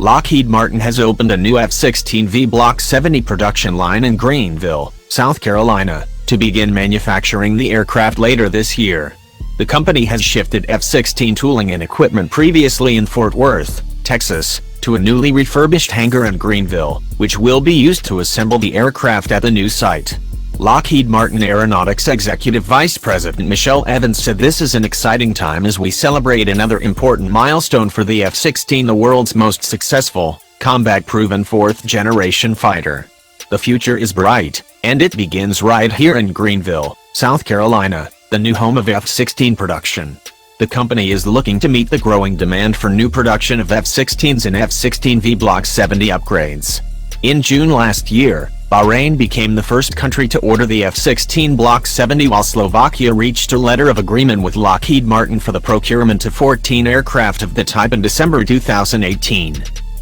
Lockheed Martin has opened a new F-16V Block 70 production line in Greenville, South Carolina, to begin manufacturing the aircraft later this year. The company has shifted F-16 tooling and equipment previously in Fort Worth, Texas, to a newly refurbished hangar in Greenville, which will be used to assemble the aircraft at the new site. Lockheed Martin Aeronautics Executive Vice President Michele Evans said this is an exciting time as we celebrate another important milestone for the F-16, the world's most successful, combat-proven fourth-generation fighter. The future is bright, and it begins right here in Greenville, South Carolina, the new home of F-16 production. The company is looking to meet the growing demand for new production of F-16s and F-16V Block 70 upgrades. In June last year, Bahrain became the first country to order the F-16 Block 70, while Slovakia reached a letter of agreement with Lockheed Martin for the procurement of 14 aircraft of the type in December 2018.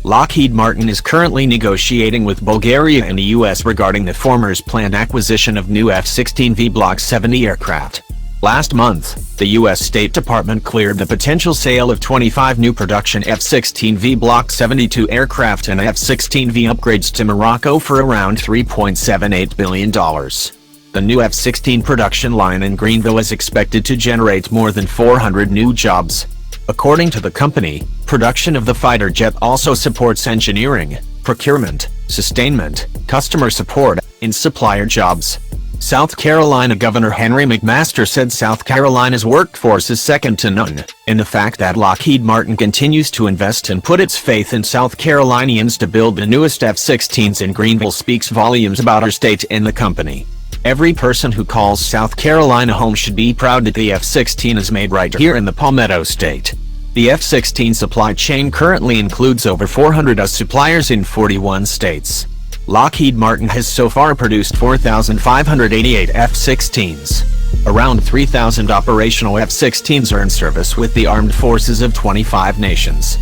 Lockheed Martin is currently negotiating with Bulgaria and the US regarding the former's planned acquisition of new F-16V Block 70 aircraft. Last month, the U.S. State Department cleared the potential sale of 25 new production F-16V Block 72 aircraft and F-16V upgrades to Morocco for around $3.78 billion. The new F-16 production line in Greenville is expected to generate more than 400 new jobs. According to the company, production of the fighter jet also supports engineering, procurement, sustainment, customer support, and supplier jobs. South Carolina Governor Henry McMaster said South Carolina's workforce is second to none, and the fact that Lockheed Martin continues to invest and put its faith in South Carolinians to build the newest F-16s in Greenville speaks volumes about our state and the company. Every person who calls South Carolina home should be proud that the F-16 is made right here in the Palmetto State. The F-16 supply chain currently includes over 400 suppliers in 41 states. Lockheed Martin has so far produced 4,588 F-16s. Around 3,000 operational F-16s are in service with the armed forces of 25 nations.